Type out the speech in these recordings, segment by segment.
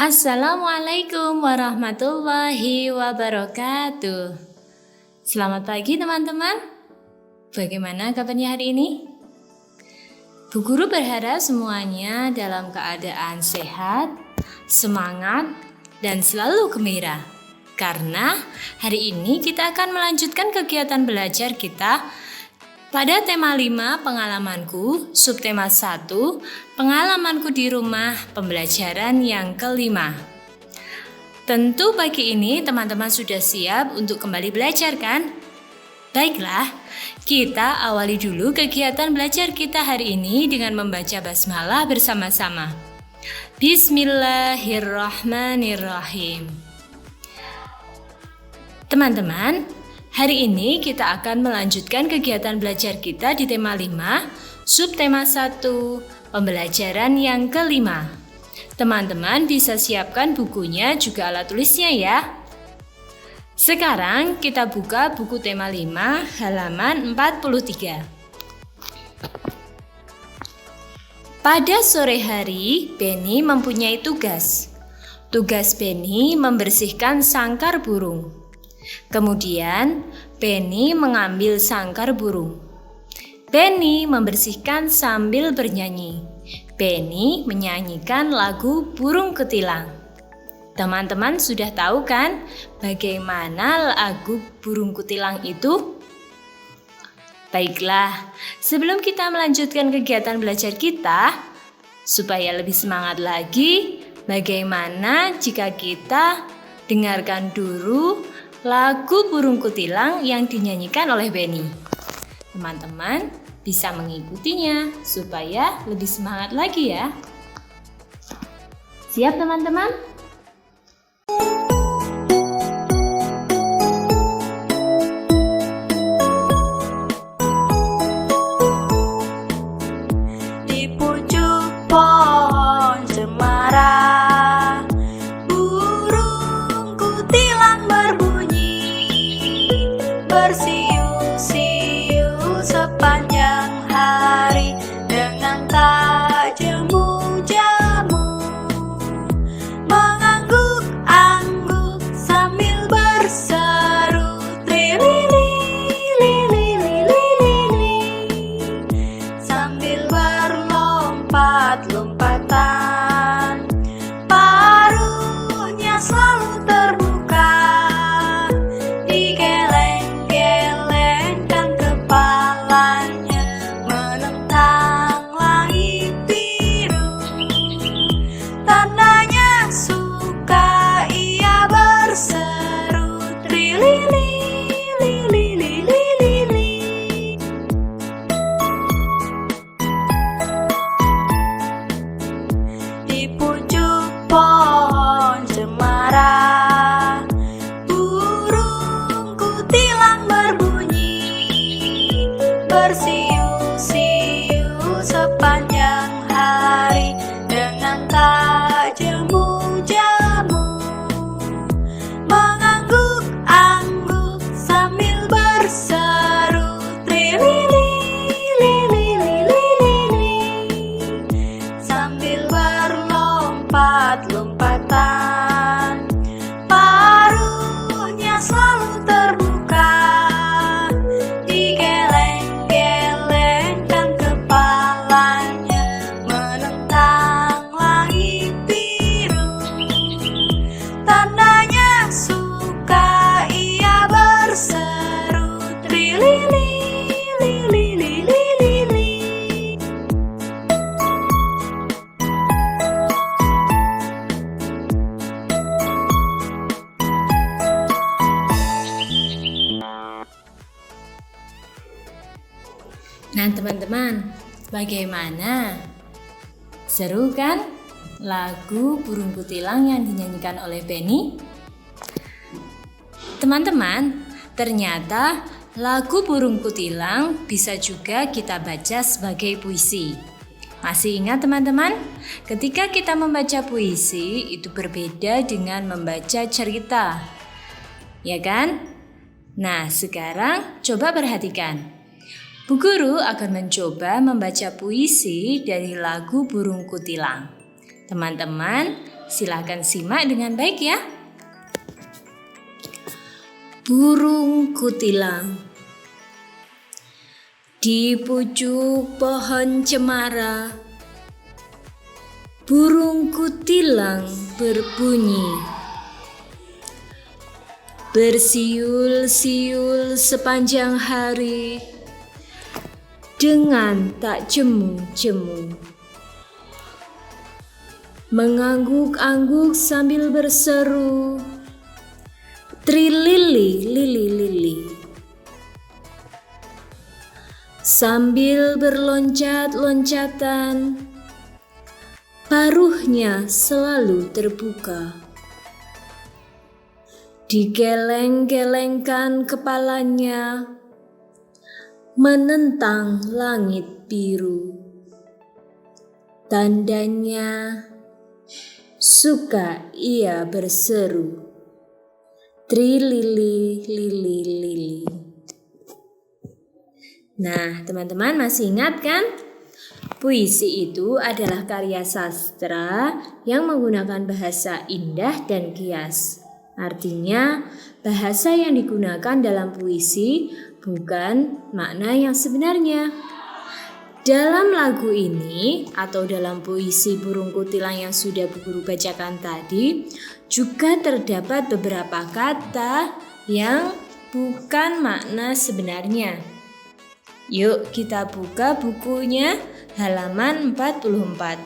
Assalamualaikum warahmatullahi wabarakatuh. Selamat pagi teman-teman. Bagaimana kabarnya hari ini? Bu Guru berharap semuanya dalam keadaan sehat, semangat, dan selalu gembira. Karena hari ini kita akan melanjutkan kegiatan belajar kita pada tema 5 pengalamanku, subtema 1 pengalamanku di rumah, pembelajaran yang kelima. Tentu pagi ini teman-teman sudah siap untuk kembali belajar kan? Baiklah, kita awali dulu kegiatan belajar kita hari ini dengan membaca basmalah bersama-sama. Bismillahirrahmanirrahim. Teman-teman, hari ini kita akan melanjutkan kegiatan belajar kita di tema 5, subtema 1, pembelajaran yang kelima. Teman-teman bisa siapkan bukunya juga alat tulisnya ya. Sekarang kita buka buku tema 5 halaman 43. Pada sore hari, Benny mempunyai tugas. Tugas Benny membersihkan sangkar burung. Kemudian, Benny mengambil sangkar burung. Benny membersihkan sambil bernyanyi. Benny menyanyikan lagu burung kutilang. Teman-teman sudah tahu kan bagaimana lagu burung kutilang itu? Baiklah, sebelum kita melanjutkan kegiatan belajar kita, supaya lebih semangat lagi, bagaimana jika kita dengarkan dulu lagu burung kutilang yang dinyanyikan oleh Benny. Teman-teman bisa mengikutinya supaya lebih semangat lagi ya. Siap teman-teman? Di pucuk pohon cemara bersiul-siul sepanjang hari dengan tak jemu-jemu, mengangguk-angguk sambil berseru trilili-lili-lili, sambil berlompat-lompatan, paruhnya selalu terbuka. Bersiul-siul sepanjang hari dengan tak jemu-jemu, mengangguk-angguk sambil berseru trilili-lili-lili, sambil berlompat-lompatan, paruhnya selalu terbuka. Nah teman-teman, bagaimana? Seru kan lagu burung kutilang yang dinyanyikan oleh Benny? Teman-teman, ternyata lagu burung kutilang bisa juga kita baca sebagai puisi. Masih ingat teman-teman? Ketika kita membaca puisi, itu berbeda dengan membaca cerita. Ya kan? Nah, sekarang coba perhatikan. Bu Guru akan mencoba membaca puisi dari lagu burung kutilang. Teman-teman Silakan simak dengan baik ya. Burung kutilang. Di pucuk pohon cemara, burung kutilang berbunyi. Bersiul-siul sepanjang hari dengan tak jemu-jemu. Mengangguk-angguk sambil berseru, trilili, lili, lili. Sambil berloncat-loncatan, paruhnya selalu terbuka. Digeleng-gelengkan kepalanya, menentang langit biru. Tandanya suka ia berseru, trilili, lili, lili. Nah, teman-teman masih ingat kan? Puisi itu adalah karya sastra yang menggunakan bahasa indah dan kias. Artinya, bahasa yang digunakan dalam puisi bukan makna yang sebenarnya. Dalam lagu ini atau dalam puisi Burung Kutilang yang sudah Bu Guru bacakan tadi, juga terdapat beberapa kata yang bukan makna sebenarnya. Yuk kita buka bukunya halaman 44.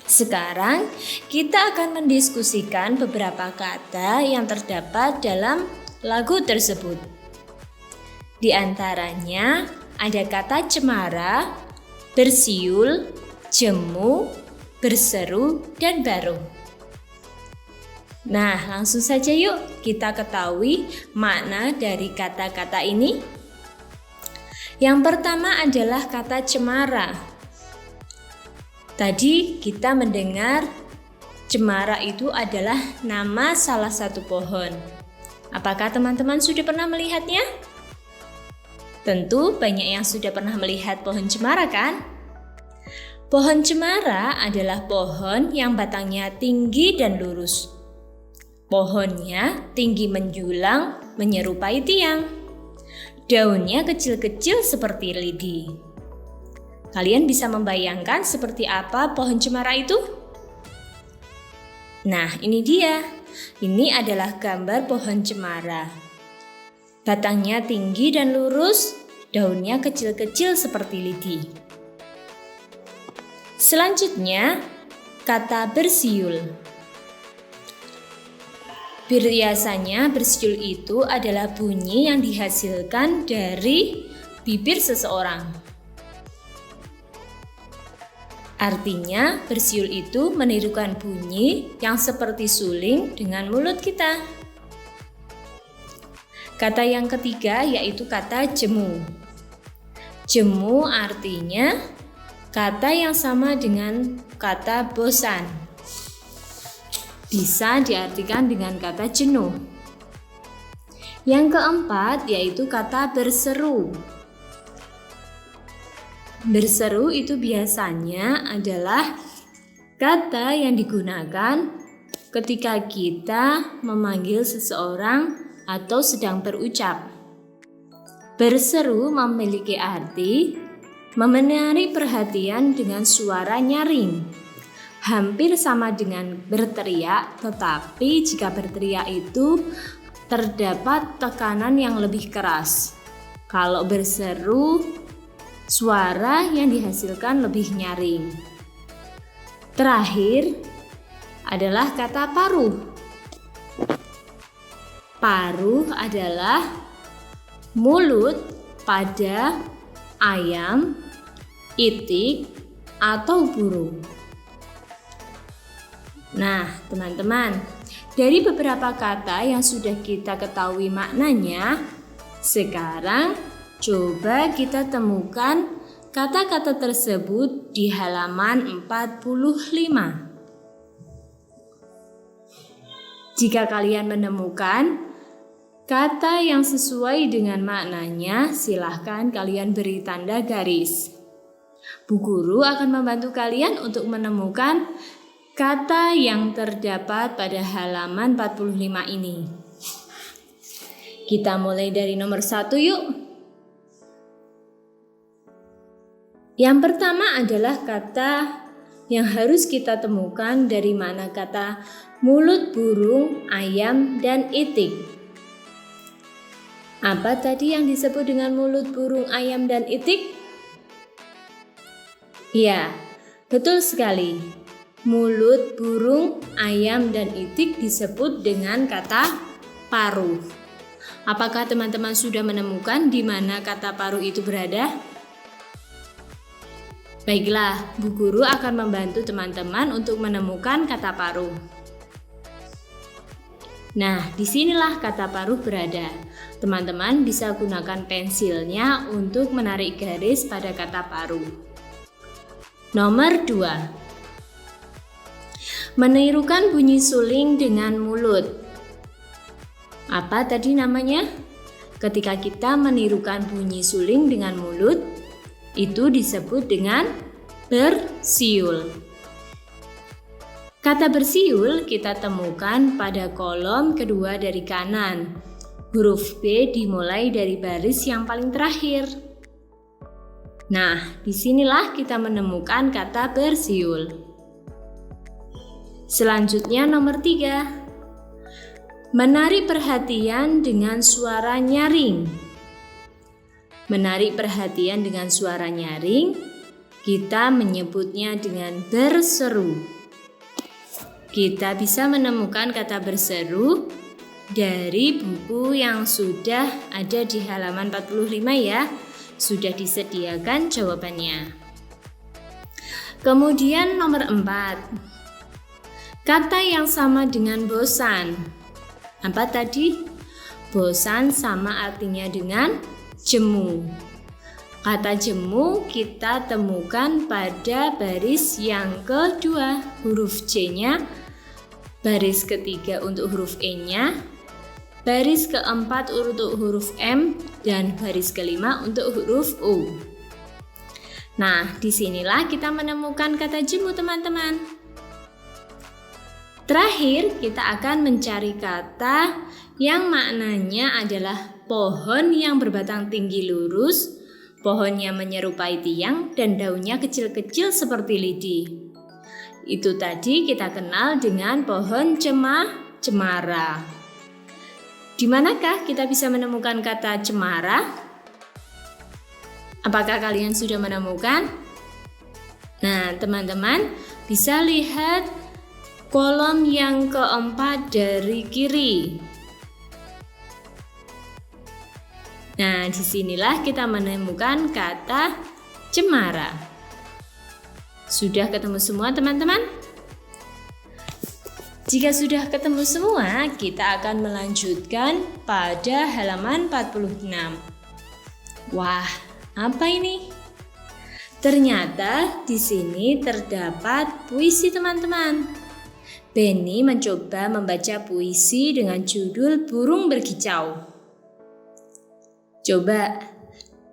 Sekarang kita akan mendiskusikan beberapa kata yang terdapat dalam lagu tersebut. Di antaranya ada kata cemara, bersiul, jemu, berseru, dan baru. Nah, langsung saja yuk kita ketahui makna dari kata-kata ini. Yang pertama adalah kata cemara. Tadi kita mendengar cemara itu adalah nama salah satu pohon. Apakah teman-teman sudah pernah melihatnya? Tentu banyak yang sudah pernah melihat pohon cemara kan? Pohon cemara adalah pohon yang batangnya tinggi dan lurus. Pohonnya tinggi menjulang menyerupai tiang. Daunnya kecil-kecil seperti lidi. Kalian bisa membayangkan seperti apa pohon cemara itu? Nah, ini dia. Ini adalah gambar pohon cemara. Batangnya tinggi dan lurus, daunnya kecil-kecil seperti lidi. Selanjutnya, kata bersiul. Biasanya bersiul itu adalah bunyi yang dihasilkan dari bibir seseorang. Artinya, bersiul itu menirukan bunyi yang seperti suling dengan mulut kita. Kata yang ketiga yaitu kata jemu. Jemu artinya kata yang sama dengan kata bosan. Bisa diartikan dengan kata jenuh. Yang keempat yaitu kata berseru. Berseru itu biasanya adalah kata yang digunakan ketika kita memanggil seseorang atau sedang berucap. Berseru memiliki arti menarik perhatian dengan suara nyaring. Hampir sama dengan berteriak, tetapi jika berteriak itu terdapat tekanan yang lebih keras. Kalau berseru, suara yang dihasilkan lebih nyaring. Terakhir adalah kata paruh. Paruh adalah mulut pada ayam, itik, atau burung. Nah, teman-teman, dari beberapa kata yang sudah kita ketahui maknanya, sekarang coba kita temukan kata-kata tersebut di halaman 45. Jika kalian menemukan kata yang sesuai dengan maknanya, silahkan kalian beri tanda garis. Bu Guru akan membantu kalian untuk menemukan kata yang terdapat pada halaman 45 ini. Kita mulai dari nomor 1 yuk. Yang pertama adalah kata yang harus kita temukan dari mana kata mulut burung, ayam, dan itik. Apa tadi yang disebut dengan mulut burung, ayam, dan itik? Ya, betul sekali. Mulut burung, ayam, dan itik disebut dengan kata paruh. Apakah teman-teman sudah menemukan di mana kata paruh itu berada? Baiklah, Bu Guru akan membantu teman-teman untuk menemukan kata paruh. Nah, disinilah kata paruh berada. Teman-teman bisa gunakan pensilnya untuk menarik garis pada kata paruh. Nomor 2. Menirukan bunyi suling dengan mulut. Apa tadi namanya? Ketika kita menirukan bunyi suling dengan mulut, itu disebut dengan bersiul. Kata bersiul kita temukan pada kolom kedua dari kanan. Huruf B dimulai dari baris yang paling terakhir. Nah, disinilah kita menemukan kata bersiul. Selanjutnya nomor 3. Menarik perhatian dengan suara nyaring. Menarik perhatian dengan suara nyaring, kita menyebutnya dengan berseru. Kita bisa menemukan kata berseru dari buku yang sudah ada di halaman 45 ya. Sudah disediakan jawabannya. Kemudian nomor 4. Kata yang sama dengan bosan. Apa tadi? Bosan sama artinya dengan jemu. Kata jemu kita temukan pada baris yang kedua, huruf C-nya, baris ketiga untuk huruf E-nya, baris keempat untuk huruf M, dan baris kelima untuk huruf U. Nah, disinilah kita menemukan kata jemu, teman-teman. Terakhir, kita akan mencari kata yang maknanya adalah pohon yang berbatang tinggi lurus, pohonnya menyerupai tiang, dan daunnya kecil-kecil seperti lidi. Itu tadi kita kenal dengan pohon cemara. Di manakah kita bisa menemukan kata cemara? Apakah kalian sudah menemukan? Nah, teman-teman bisa lihat kolom yang keempat dari kiri. Nah, disinilah kita menemukan kata cemara. Sudah ketemu semua, teman-teman? Jika sudah ketemu semua, kita akan melanjutkan pada halaman 46. Wah, apa ini? Ternyata di sini terdapat puisi, teman-teman. Benny mencoba membaca puisi dengan judul Burung Berkicau. Coba,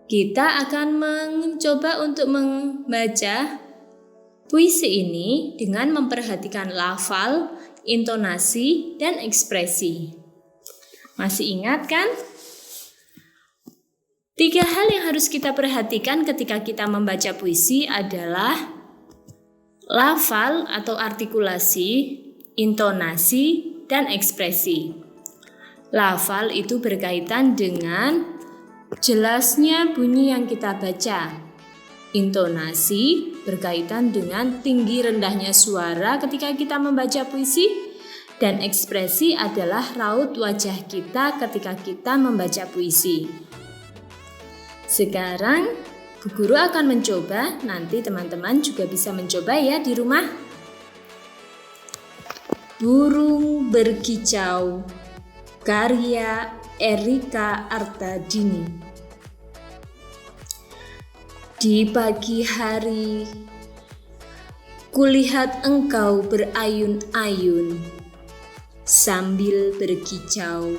kita akan mencoba untuk membaca puisi ini dengan memperhatikan lafal, intonasi, dan ekspresi. Masih ingat kan? 3 hal yang harus kita perhatikan ketika kita membaca puisi adalah lafal atau artikulasi, intonasi, dan ekspresi. Lafal itu berkaitan dengan jelasnya bunyi yang kita baca. Intonasi berkaitan dengan tinggi rendahnya suara ketika kita membaca puisi, dan ekspresi adalah raut wajah kita ketika kita membaca puisi. Sekarang Bu Guru akan mencoba, nanti teman-teman juga bisa mencoba ya di rumah. Burung Berkicau, karya Erika Artadini. Di pagi hari, kulihat engkau berayun-ayun sambil berkicau.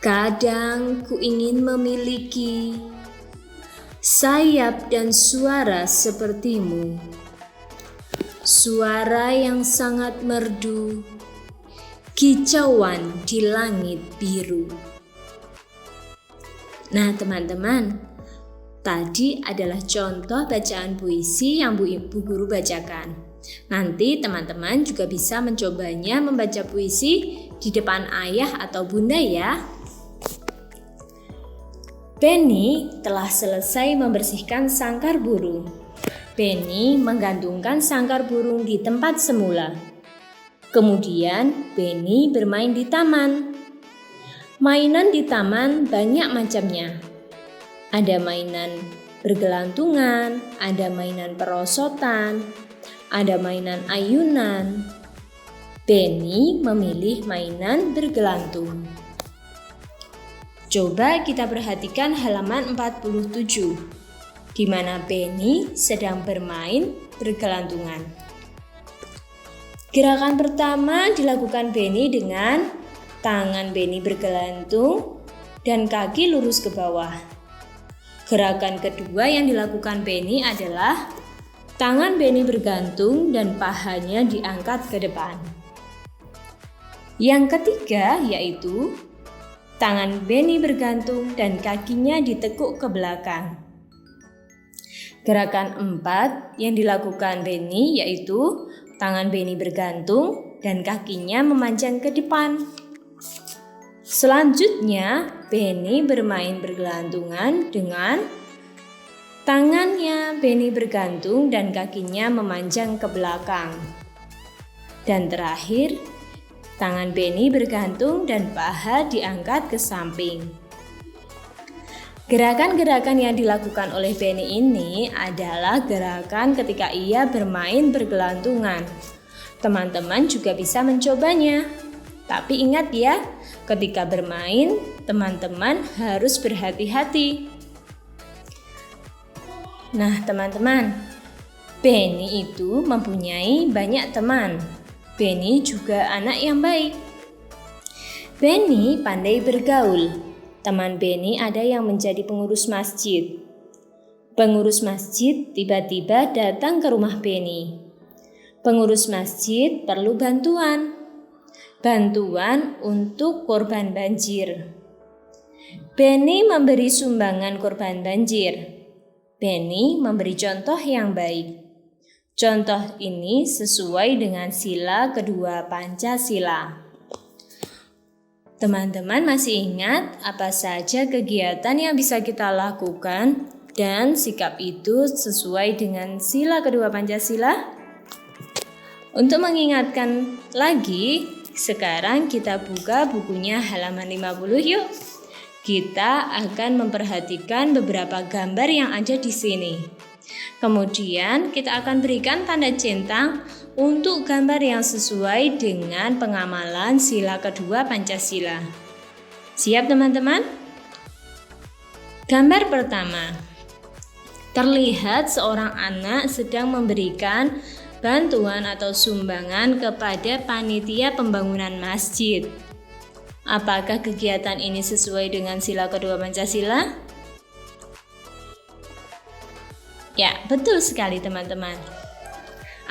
Kadang ku ingin memiliki sayap dan suara sepertimu. suara yang sangat merdu, kicauan di langit biru. Nah teman-teman, tadi adalah contoh bacaan puisi yang Bu Guru bacakan. Nanti teman-teman juga bisa mencobanya membaca puisi di depan ayah atau bunda ya. Penny telah selesai membersihkan sangkar burung. Penny menggantungkan sangkar burung di tempat semula. Kemudian Penny bermain di taman. Mainan di taman banyak macamnya. Ada mainan bergelantungan, ada mainan perosotan, ada mainan ayunan. Penny memilih mainan bergelantung. Coba kita perhatikan halaman 47, di mana Penny sedang bermain bergelantungan. Gerakan pertama dilakukan Penny dengan tangan Penny bergelantung dan kaki lurus ke bawah. Gerakan kedua yang dilakukan Penny adalah tangan Penny bergantung dan pahanya diangkat ke depan. Yang ketiga yaitu tangan Penny bergantung dan kakinya ditekuk ke belakang. Gerakan 4 yang dilakukan Penny yaitu tangan Penny bergantung dan kakinya memanjang ke depan. Selanjutnya, Penny bermain bergelantungan dengan tangannya Penny bergantung dan kakinya memanjang ke belakang. Dan terakhir, tangan Penny bergantung dan paha diangkat ke samping. Gerakan-gerakan yang dilakukan oleh Penny ini adalah gerakan ketika ia bermain bergelantungan. Teman-teman juga bisa mencobanya. Tapi ingat ya, ketika bermain, teman-teman harus berhati-hati. Nah, teman-teman, Penny itu mempunyai banyak teman. Penny juga anak yang baik. Penny pandai bergaul. Teman Penny ada yang menjadi pengurus masjid. Pengurus masjid tiba-tiba datang ke rumah Penny. Pengurus masjid perlu bantuan. Bantuan untuk korban banjir. Penny memberi sumbangan korban banjir. Penny memberi contoh yang baik. Contoh ini sesuai dengan sila kedua Pancasila. Teman-teman masih ingat apa saja kegiatan yang bisa kita lakukan dan sikap itu sesuai dengan sila kedua Pancasila? Untuk mengingatkan lagi, sekarang kita buka bukunya halaman 50 yuk. Kita akan memperhatikan beberapa gambar yang ada di sini. Kemudian kita akan berikan tanda centang untuk gambar yang sesuai dengan pengamalan sila kedua Pancasila. Siap teman-teman? Gambar pertama. Terlihat seorang anak sedang memberikan bantuan atau sumbangan kepada panitia pembangunan masjid. Apakah kegiatan ini sesuai dengan sila kedua Pancasila? Ya, betul sekali teman-teman.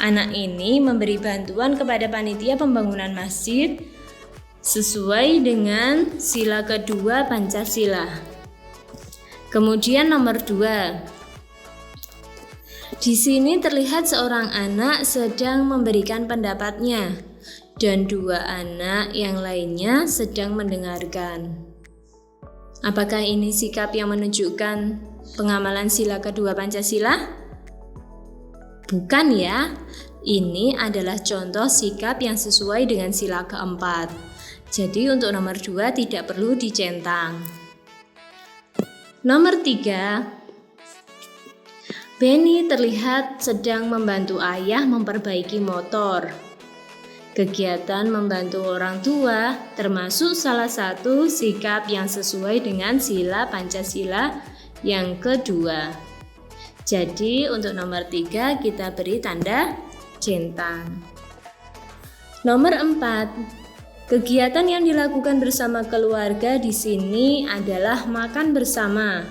Anak ini memberi bantuan kepada panitia pembangunan masjid sesuai dengan sila kedua Pancasila. Kemudian nomor 2. Di sini terlihat seorang anak sedang memberikan pendapatnya dan 2 anak yang lainnya sedang mendengarkan. Apakah ini sikap yang menunjukkan pengamalan sila kedua Pancasila? Bukan ya, ini adalah contoh sikap yang sesuai dengan sila keempat. Jadi untuk nomor 2 tidak perlu dicentang. Nomor 3, Penny terlihat sedang membantu ayah memperbaiki motor. Kegiatan membantu orang tua termasuk salah satu sikap yang sesuai dengan sila Pancasila yang kedua. Jadi untuk nomor 3 kita beri tanda centang. Nomor 4. Kegiatan yang dilakukan bersama keluarga di sini adalah makan bersama.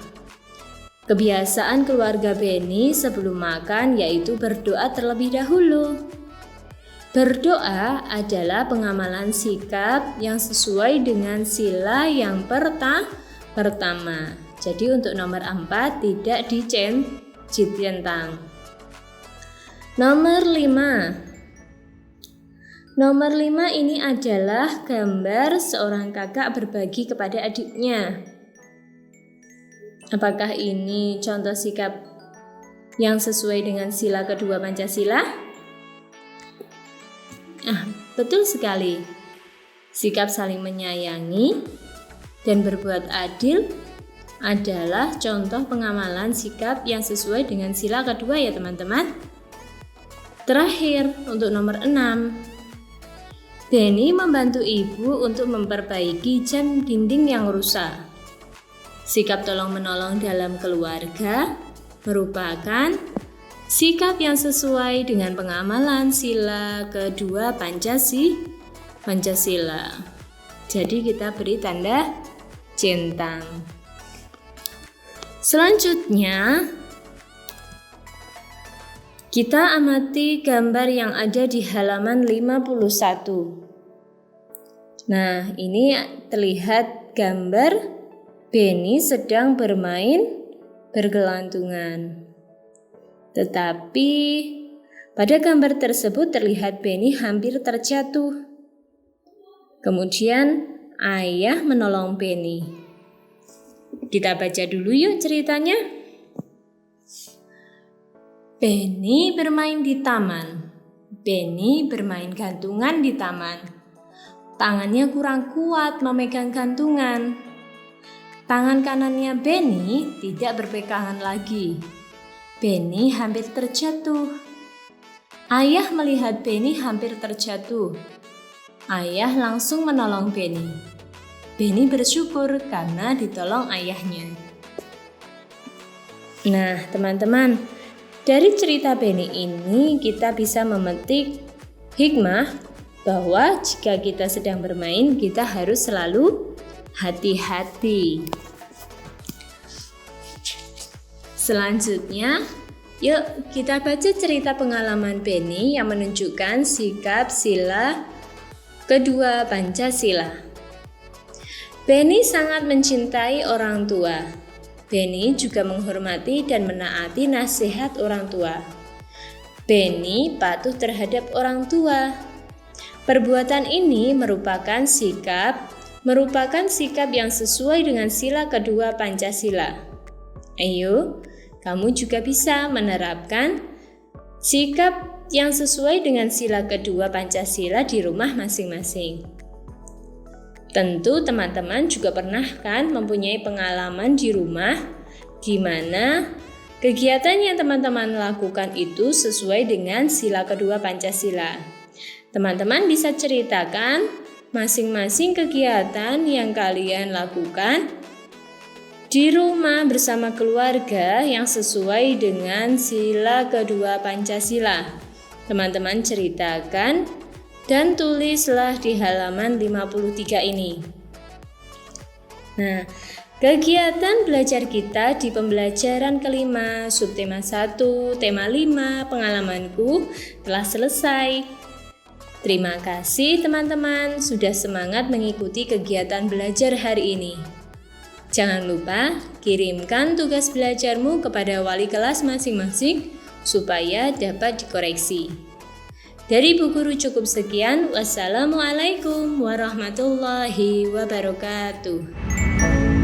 Kebiasaan keluarga Penny sebelum makan yaitu berdoa terlebih dahulu. Berdoa adalah pengamalan sikap yang sesuai dengan sila yang pertama. Jadi untuk nomor 4 tidak dicentang. Nomor 5. Nomor 5 ini adalah gambar seorang kakak berbagi kepada adiknya. Apakah ini contoh sikap yang sesuai dengan sila kedua Pancasila? Betul sekali. Sikap saling menyayangi dan berbuat adil adalah contoh pengamalan sikap yang sesuai dengan sila kedua ya teman-teman. Terakhir untuk nomor 6. Benny membantu ibu untuk memperbaiki jam dinding yang rusak. Sikap tolong-menolong dalam keluarga merupakan sikap yang sesuai dengan pengamalan sila kedua Pancasila. Jadi kita beri tanda centang. Selanjutnya, kita amati gambar yang ada di halaman 51. Nah, ini terlihat gambar Benny sedang bermain bergelantungan. Tetapi pada gambar tersebut terlihat Benny hampir terjatuh. Kemudian ayah menolong Benny. Kita baca dulu yuk ceritanya. Benny bermain di taman. Benny bermain gantungan di taman. Tangannya kurang kuat memegang gantungan. Tangan kanannya Benny tidak berpegangan lagi. Benny hampir terjatuh. Ayah melihat Benny hampir terjatuh. Ayah langsung menolong Benny. Benny bersyukur karena ditolong ayahnya. Nah, teman-teman, dari cerita Benny ini kita bisa memetik hikmah bahwa jika kita sedang bermain, kita harus selalu hati-hati. Selanjutnya, yuk kita baca cerita pengalaman Benny yang menunjukkan sikap sila kedua Pancasila. Benny sangat mencintai orang tua. Benny juga menghormati dan menaati nasihat orang tua. Benny patuh terhadap orang tua. Perbuatan ini merupakan sikap yang sesuai dengan sila kedua Pancasila. Ayo, kamu juga bisa menerapkan sikap yang sesuai dengan sila kedua Pancasila di rumah masing-masing. Tentu teman-teman juga pernah kan mempunyai pengalaman di rumah di mana kegiatan yang teman-teman lakukan itu sesuai dengan sila kedua Pancasila. Teman-teman bisa ceritakan masing-masing kegiatan yang kalian lakukan di rumah bersama keluarga yang sesuai dengan sila kedua Pancasila. Teman-teman ceritakan dan tulislah di halaman 53 ini. Nah, kegiatan belajar kita di pembelajaran kelima, subtema 1, tema 5, pengalamanku telah selesai. Terima kasih teman-teman sudah semangat mengikuti kegiatan belajar hari ini. Jangan lupa kirimkan tugas belajarmu kepada wali kelas masing-masing supaya dapat dikoreksi. Dari Bu Guru cukup sekian. Wassalamualaikum warahmatullahi wabarakatuh.